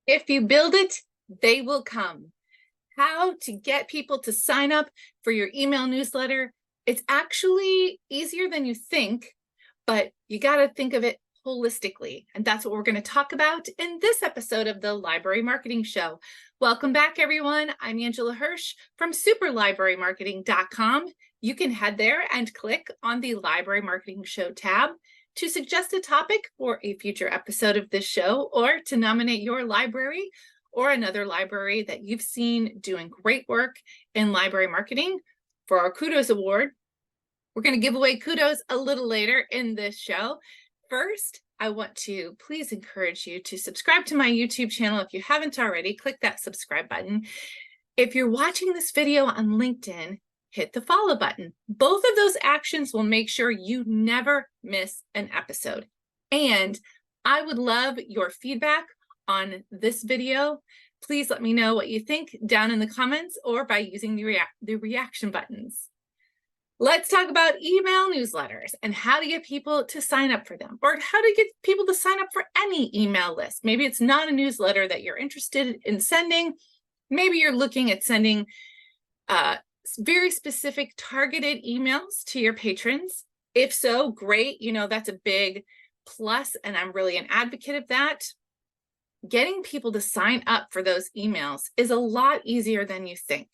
If you build it, they will come. How to get people to sign up for your email newsletter. It's actually easier than you think, but you got to think of it holistically. And that's what we're going to talk about in this episode of the Library Marketing Show. Welcome back, everyone. I'm Angela Hursh from superlibrarymarketing.com. You can head there and click on the Library Marketing Show tab to suggest a topic for a future episode of this show, or to nominate your library or another library that you've seen doing great work in library marketing for our Kudos Award. We're going to give away Kudos a little later in this show. First, I want to please encourage you to subscribe to my YouTube channel. If you haven't already, click that subscribe button. If you're watching this video on LinkedIn, hit the follow button. Both of those actions will make sure you never miss an episode. And I would love your feedback on this video. Please let me know what you think down in the comments or by using the reaction buttons. Let's talk about email newsletters and how to get people to sign up for them, or how to get people to sign up for any email list. Maybe it's not a newsletter that you're interested in sending. Maybe you're looking at sending very specific targeted emails to your patrons. If so, great. You know, that's a big plus, and I'm really an advocate of that. Getting people to sign up for those emails is a lot easier than you think.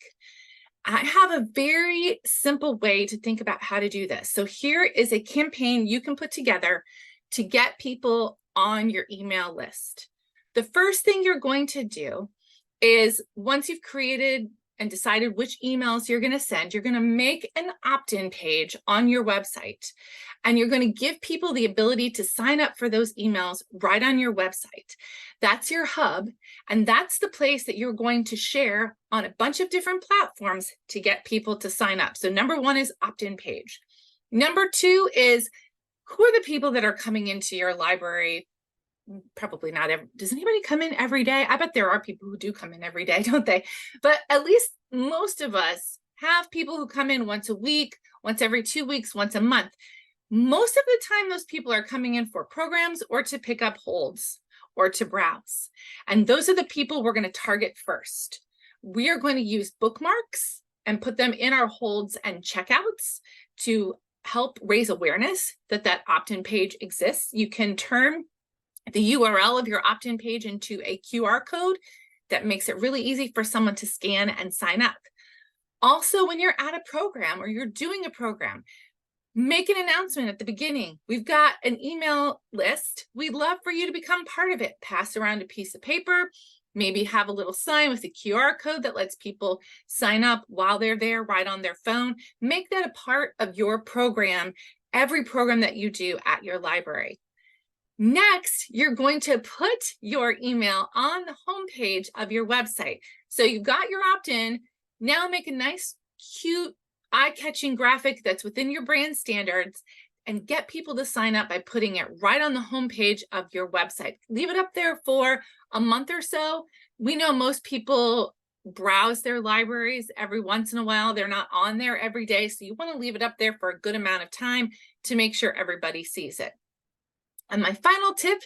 I have a very simple way to think about how to do this. So here is a campaign you can put together to get people on your email list. The first thing you're going to do is, once you've created and decided which emails you're going to send, you're going to make an opt-in page on your website, and you're going to give people the ability to sign up for those emails right on your website. That's your hub, and that's the place that you're going to share on a bunch of different platforms to get people to sign up. So number one is opt-in page. Number two is, who are the people that are coming into your library? Probably not every, does anybody come in every day? I bet there are people who do come in every day, don't they? But at least most of us have people who come in once a week, once every 2 weeks, once a month. Most of the time, those people are coming in for programs or to pick up holds or to browse. And those are the people we're going to target first. We are going to use bookmarks and put them in our holds and checkouts to help raise awareness that that opt-in page exists. You can turn the URL of your opt-in page into a QR code that makes it really easy for someone to scan and sign up. Also, when you're at a program or you're doing a program, make an announcement at the beginning. We've got an email list. We'd love for you to become part of it. Pass around a piece of paper, maybe have a little sign with a QR code that lets people sign up while they're there right on their phone. Make that a part of your program, every program that you do at your library. Next, you're going to put your email on the homepage of your website. So you've got your opt-in. Now make a nice, cute, eye-catching graphic that's within your brand standards, and get people to sign up by putting it right on the homepage of your website. Leave it up there for a month or so. We know most people browse their libraries every once in a while. They're not on there every day. So you want to leave it up there for a good amount of time to make sure everybody sees it. And my final tip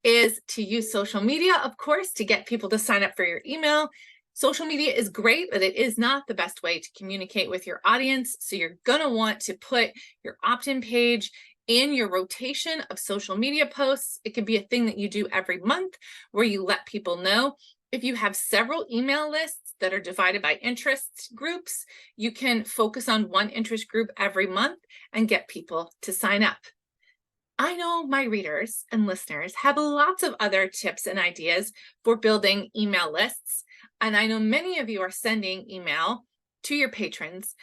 is to use social media, of course, to get people to sign up for your email. Social media is great, but it is not the best way to communicate with your audience. So you're going to want to put your opt-in page in your rotation of social media posts. It can be a thing that you do every month where you let people know. If you have several email lists that are divided by interest groups, you can focus on one interest group every month and get people to sign up. I know my readers and listeners have lots of other tips and ideas for building email lists, and I know many of you are sending email to your patrons.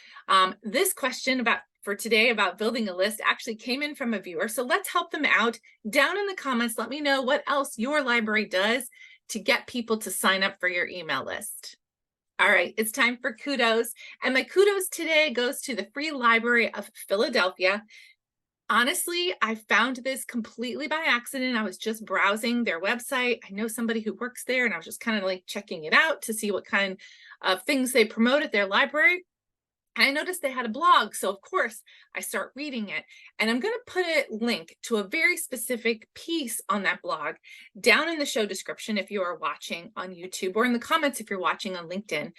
This question for today about building a list actually came in from a viewer, so let's help them out. Down in the comments, let me know what else your library does to get people to sign up for your email list. All right, it's time for Kudos, and my Kudos today goes to the Free Library of Philadelphia. Honestly, I found this completely by accident. I was just browsing their website. I know somebody who works there, and I was just kind of like checking it out to see what kind of things they promote at their library. I noticed they had a blog, so of course I start reading it, and I'm going to put a link to a very specific piece on that blog down in the show description if you are watching on YouTube, or in the comments if you're watching on LinkedIn.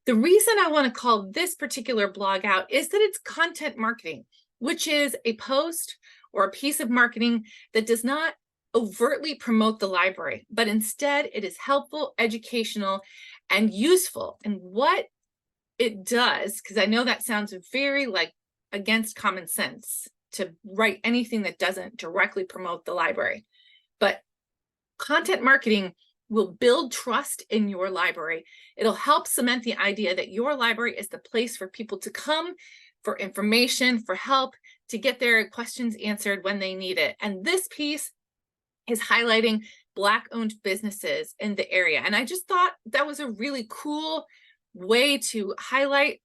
The reason I want to call this particular blog out is that it's content marketing, which is a post or a piece of marketing that does not overtly promote the library, but instead it is helpful, educational, and useful. And what it does, because I know that sounds very like against common sense to write anything that doesn't directly promote the library, but content marketing will build trust in your library. It'll help cement the idea that your library is the place for people to come for information, for help, to get their questions answered when they need it. And this piece is highlighting Black-owned businesses in the area. And I just thought that was a really cool way to highlight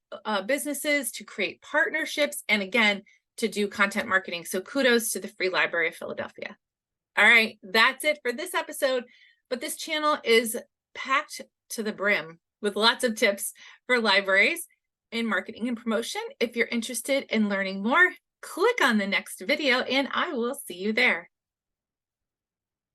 businesses, to create partnerships, and again, to do content marketing. So kudos to the Free Library of Philadelphia. All right, that's it for this episode. But this channel is packed to the brim with lots of tips for libraries in marketing and promotion. If you're interested in learning more, click on the next video and I will see you there.